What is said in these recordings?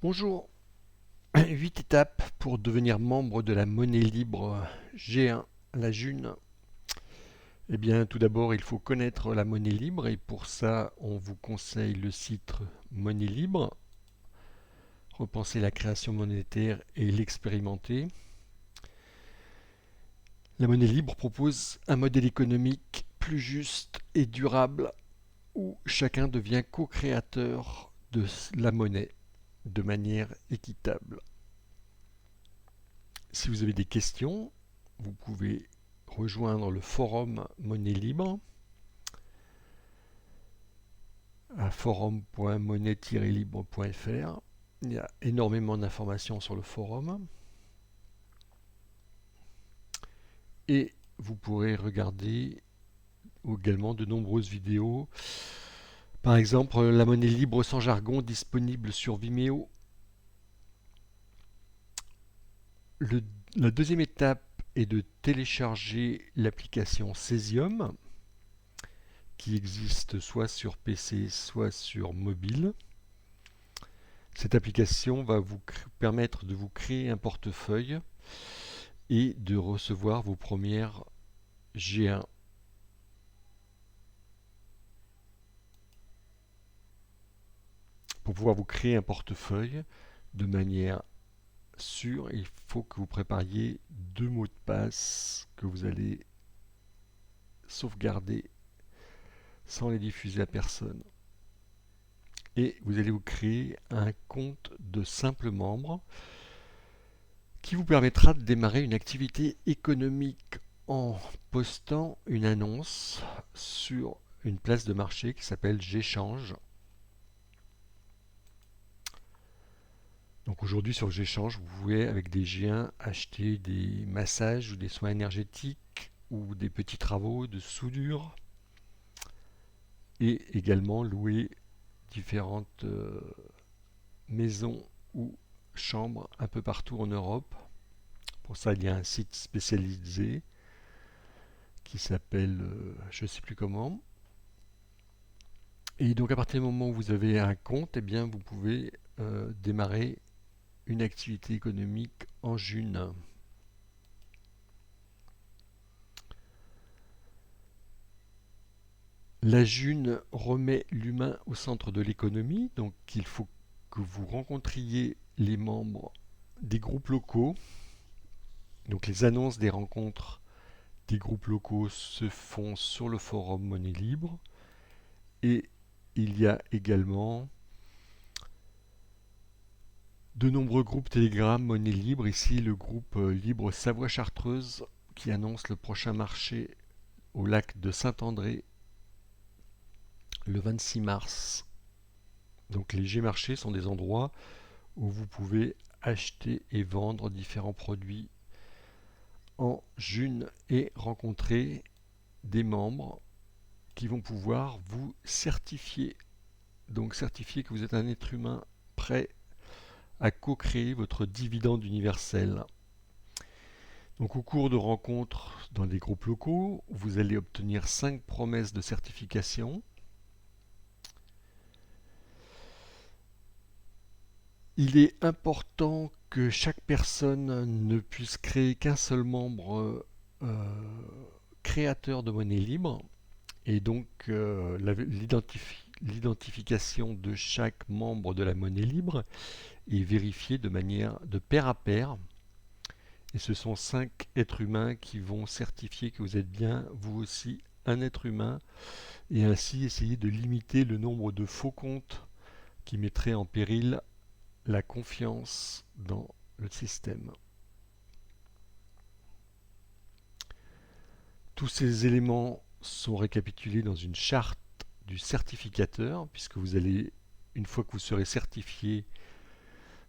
Bonjour, 8 étapes pour devenir membre de la monnaie libre G1, la June. Eh bien, tout d'abord, il faut connaître la monnaie libre et pour ça, on vous conseille le site Monnaie Libre. Repenser la création monétaire et l'expérimenter. La monnaie libre propose un modèle économique plus juste et durable où chacun devient co-créateur de la monnaie de manière équitable. Si vous avez des questions, vous pouvez rejoindre le forum Monnaie Libre à forum.monnaie-libre.fr. Il y a énormément d'informations sur le forum et vous pourrez regarder également de nombreuses vidéos. Par exemple, la monnaie libre sans jargon disponible sur Vimeo. Le- la deuxième étape est de télécharger l'application Cesium qui existe soit sur PC, soit sur mobile. Cette application va vous permettre de vous créer un portefeuille et de recevoir vos premières G1. Pour pouvoir vous créer un portefeuille de manière sûre, il faut que vous prépariez 2 mots de passe que vous allez sauvegarder sans les diffuser à personne. Et vous allez vous créer un compte de simple membre qui vous permettra de démarrer une activité économique en postant une annonce sur une place de marché qui s'appelle J'échange. Donc aujourd'hui sur J'échange, vous pouvez avec des G1 acheter des massages ou des soins énergétiques ou des petits travaux de soudure et également louer différentes maisons ou chambres un peu partout en Europe. Pour ça, il y a un site spécialisé qui s'appelle je ne sais plus comment. Et donc à partir du moment où vous avez un compte, eh bien vous pouvez démarrer une activité économique en June. La June remet l'humain au centre de l'économie, donc il faut que vous rencontriez les membres des groupes locaux. Donc les annonces des rencontres des groupes locaux se font sur le forum Monnaie Libre et il y a également de nombreux groupes Telegram Monnaie Libre. Ici le groupe Libre Savoie Chartreuse qui annonce le prochain marché au lac de Saint-André le 26 mars. Donc les G-marchés sont des endroits où vous pouvez acheter et vendre différents produits en June et rencontrer des membres qui vont pouvoir vous certifier. Donc certifier que vous êtes un être humain prêt à co-créer votre dividende universel. Donc au cours de rencontres dans des groupes locaux, vous allez obtenir 5 promesses de certification. Il est important que chaque personne ne puisse créer qu'un seul membre créateur de monnaie libre et donc l'identification de chaque membre de la monnaie libre est vérifiée de manière de pair à pair. Et ce sont 5 êtres humains qui vont certifier que vous êtes bien, vous aussi, un être humain, et ainsi essayer de limiter le nombre de faux comptes qui mettraient en péril la confiance dans le système. Tous ces éléments sont récapitulés dans une charte du certificateur, puisque vous allez, une fois que vous serez certifié,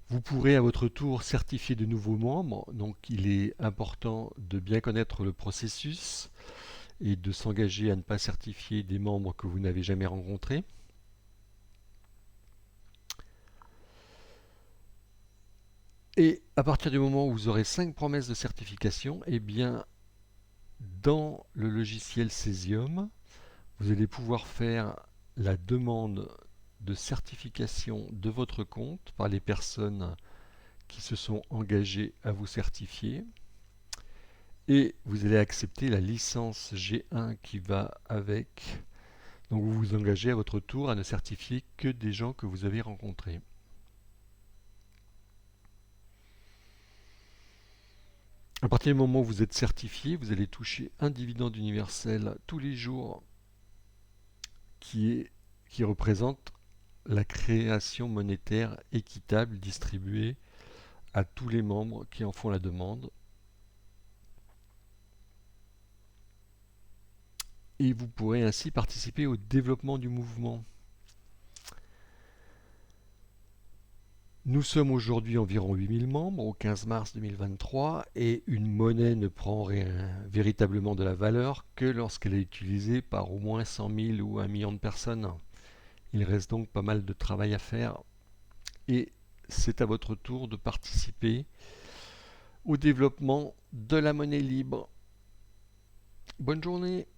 vous pourrez à votre tour certifier de nouveaux membres. Donc il est important de bien connaître le processus et de s'engager à ne pas certifier des membres que vous n'avez jamais rencontrés. Et à partir du moment où vous aurez 5 promesses de certification, eh bien, dans le logiciel Cesium, vous allez pouvoir faire la demande de certification de votre compte par les personnes qui se sont engagées à vous certifier. Et vous allez accepter la licence G1 qui va avec. Donc vous vous engagez à votre tour à ne certifier que des gens que vous avez rencontrés. À partir du moment où vous êtes certifié, vous allez toucher un dividende universel tous les jours qui représente la création monétaire équitable distribuée à tous les membres qui en font la demande. Et vous pourrez ainsi participer au développement du mouvement. Nous sommes aujourd'hui environ 8000 membres au 15 mars 2023 et une monnaie ne prend véritablement de la valeur que lorsqu'elle est utilisée par au moins 100 000 ou 1 million de personnes. Il reste donc pas mal de travail à faire et c'est à votre tour de participer au développement de la monnaie libre. Bonne journée!